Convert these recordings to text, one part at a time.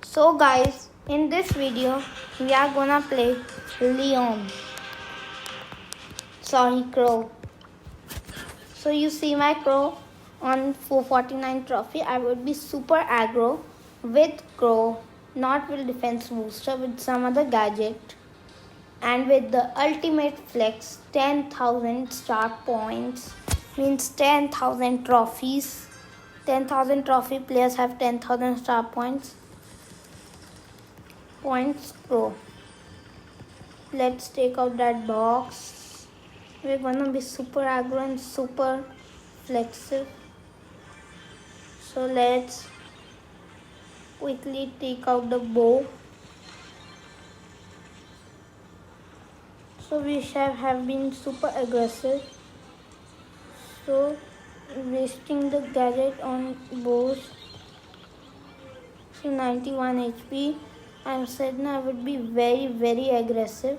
So guys, in this video we are gonna play Leon. Sorry, Crow. So you see my Crow on 449 trophy. I would be super aggro with Crow, not with defense booster, with some other gadget. And with the ultimate flex, 10,000 start points means 10,000 trophies. 10,000 trophy players have 10,000 star points. Pro. Let's take out that box. We're gonna be super aggro and super flexible. So let's quickly take out the bow. So we have been super aggressive. So wasting the gadget on bows. So 91 HP. I said I would be very aggressive.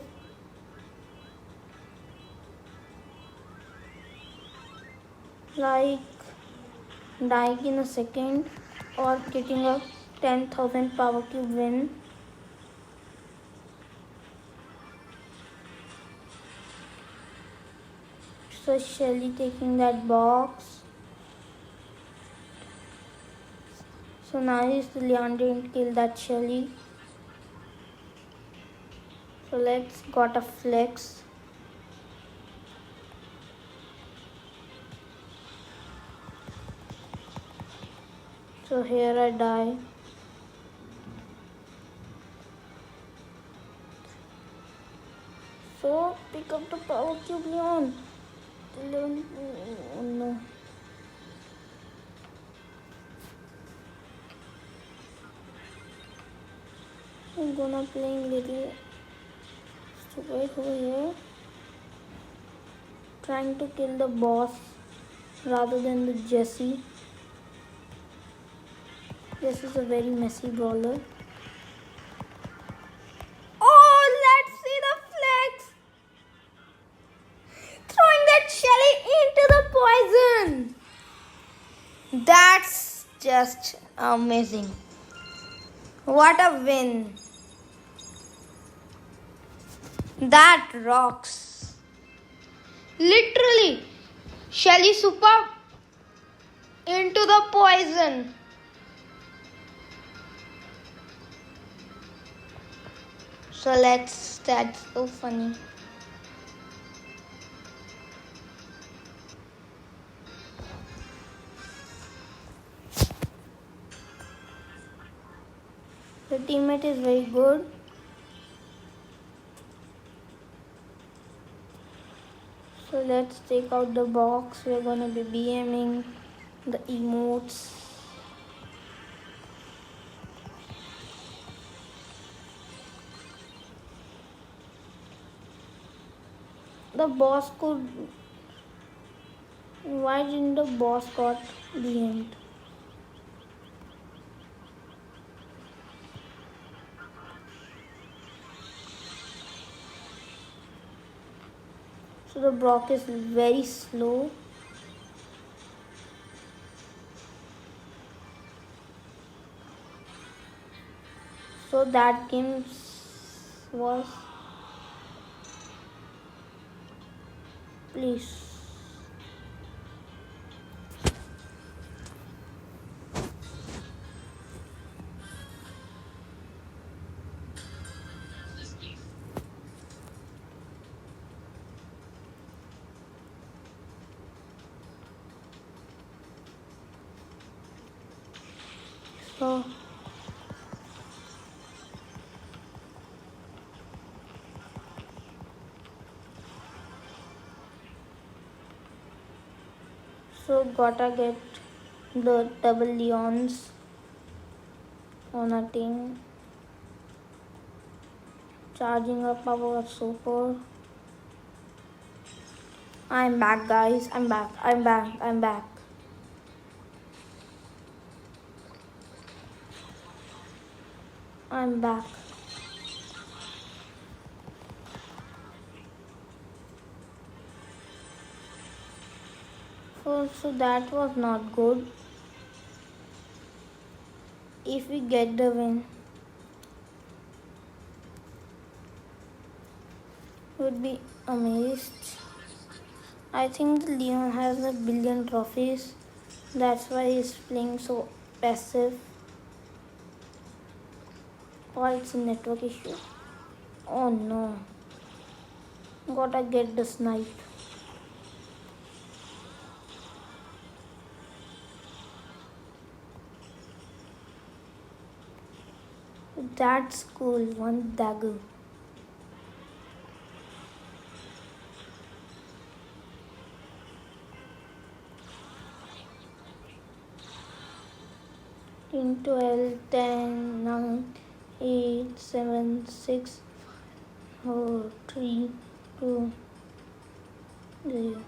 Like dying in a second or getting a 10,000 power cube win. So Shelly taking that box. So nice, Leon didn't kill that Shelly. So let's got a flex. So here I die. So pick up the power cube, Leon. Leon, oh no. I'm gonna playing little stupid over here. Trying to kill the boss rather than the Jessie. This is a very messy brawler. Oh, let's see the flex! Throwing that Shelly into the poison. That's just amazing. What a win. That rocks. Literally, Shelly super into the poison. So that's so funny. The teammate is very good. So let's take out the box. We're gonna be BMing the emotes. The boss could. Why didn't the boss got BM'd? So the Brock is very slow. So that game was. Please. So gotta get the double Leons on a team. Charging up our super. I'm back, guys. I'm back. I'm back. So that was not good. If we get the win, would be amazed. I think Leon has a billion trophies. That's why he's playing so passive. Or it's a network issue. Oh no. Gotta get the snipe. That's cool. One dagger. In 12, 10, 9, 8, 7, 6, 4, 3, 2, 0.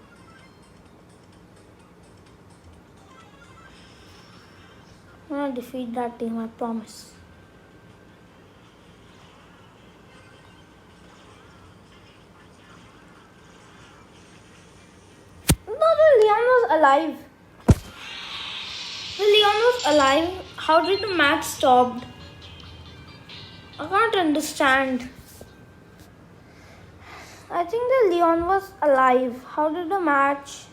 I'm gonna defeat that team, I promise. No, the Leon was alive. The Leon was alive. How did the match stop? I can't understand. I think the Leon was alive. How did the match?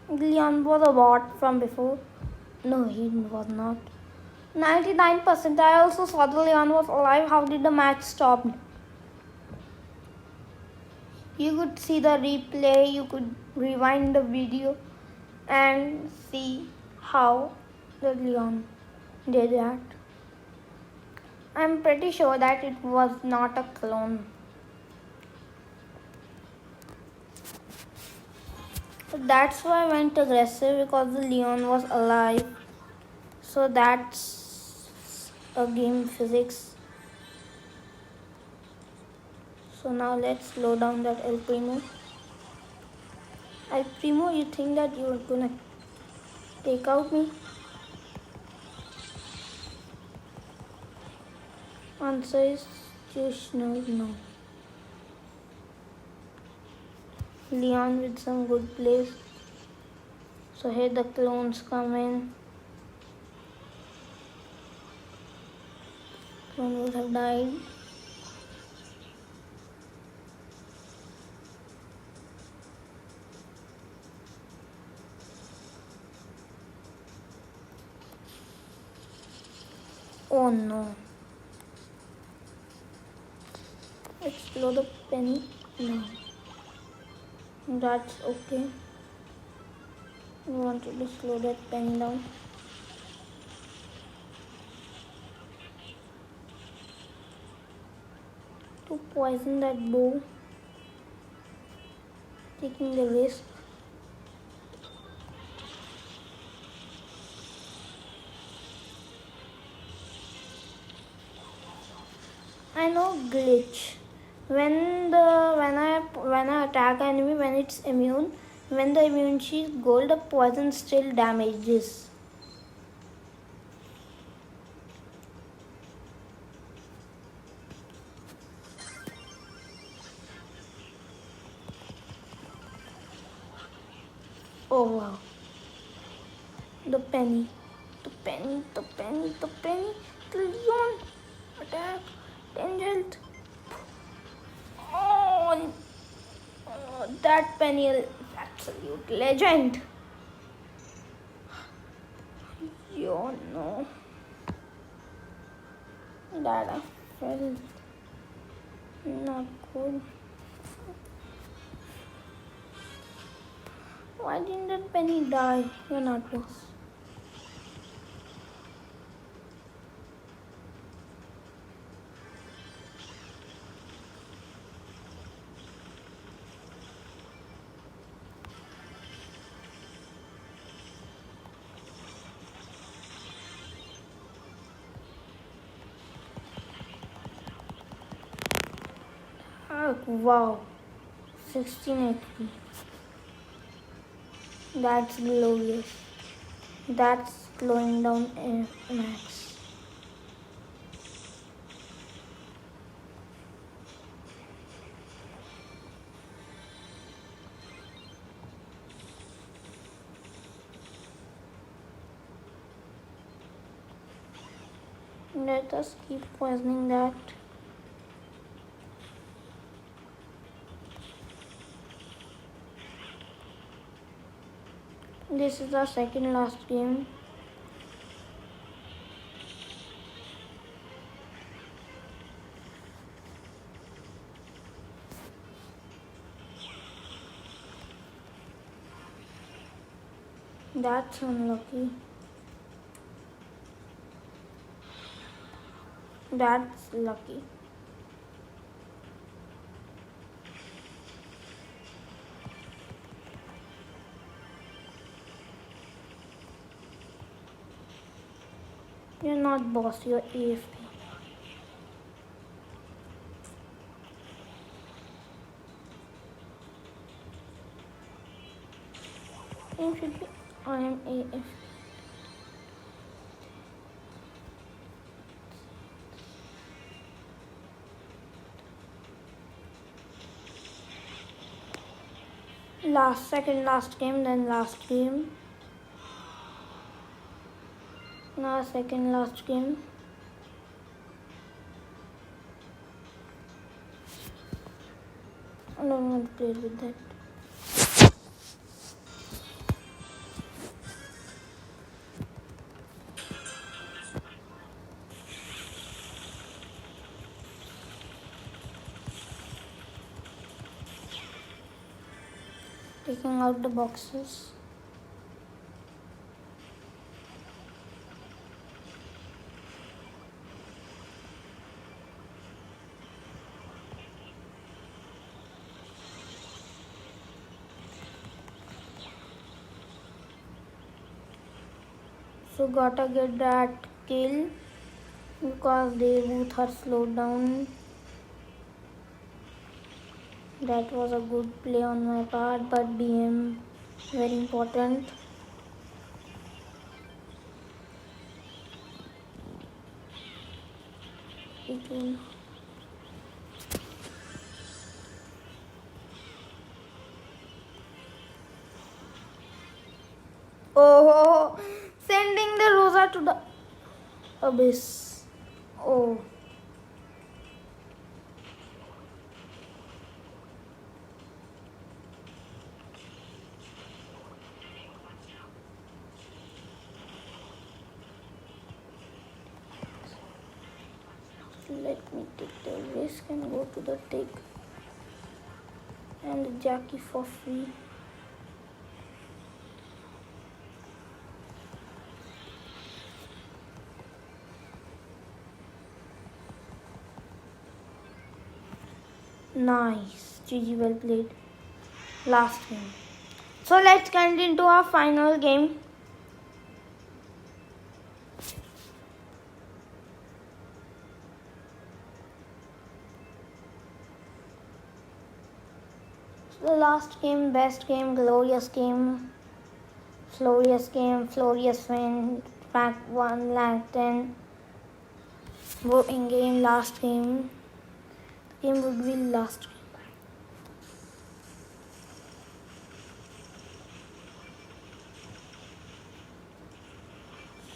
Leon was a bot from before. No, he was not. 99%. I also saw the Leon was alive. How did the match stop? You could see the replay. You could rewind the video and see how the Leon did that. I'm pretty sure that it was not a clone. That's why I went aggressive, because the Leon was alive. So that's a game physics. So now let's slow down that El Primo. El Primo, you think that you're gonna take out me? Answer is just no. Leon with some good plays. So here the clones come in. Clone would have died. Oh no. Explode the penny. No. That's okay. We wanted to slow that penny down. To poison that bow. Taking the risk. I know glitch. When I attack enemy, when it's immune, when the immunity is gold, the poison still damages. Oh wow. The penny. The Leon. Attack. 10 health. Oh, that penny is absolute legend. Yo no. That I felt not good. Why didn't that penny die? You're not boss. Oh, wow. 16 HP. That's glorious. That's slowing down Max. Let us keep poisoning that. This is our second last game. That's unlucky. That's lucky. You're not boss, you're AFK. Game should be I am AFK. Second last game, then last game. Now second last game. I don't want to play with that. Taking out the boxes. So gotta get that kill because they both are slowed down. That was a good play on my part, but BM very important. Oh, sending the Rosa to the abyss. Oh. Let me take the risk and go to the take and the Jackie for free. Nice. GG, well played. Last game. So let's continue to our final game. The last game, best game, glorious game, glorious win, rank 1, rank 10, voting game, last game. The game would be last game.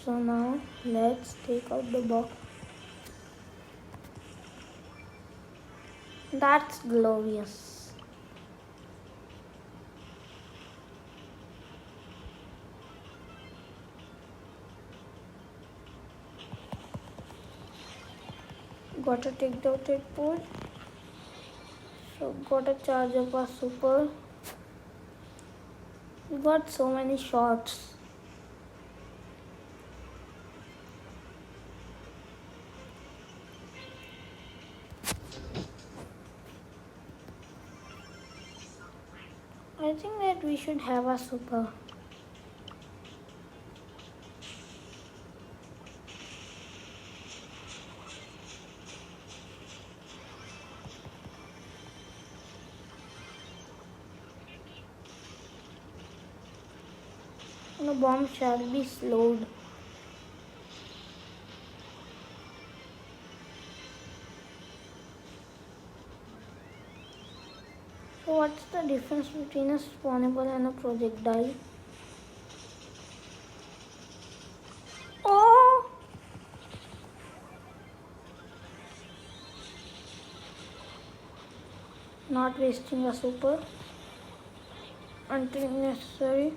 So now let's take out the box. That's glorious. Gotta take the output. So gotta charge up our super. We got so many shots. I think that we should have a super. The bomb shall be slowed. So what's the difference between a spawnable and a projectile? Oh! Not wasting a super until necessary.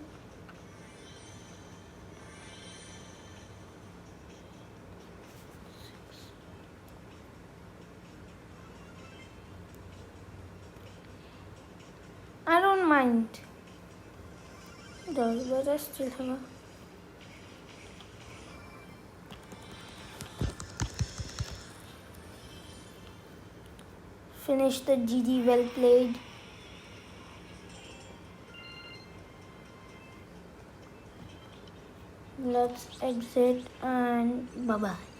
mind. But I still have a... Finish the GD, well played. Let's exit and bye-bye.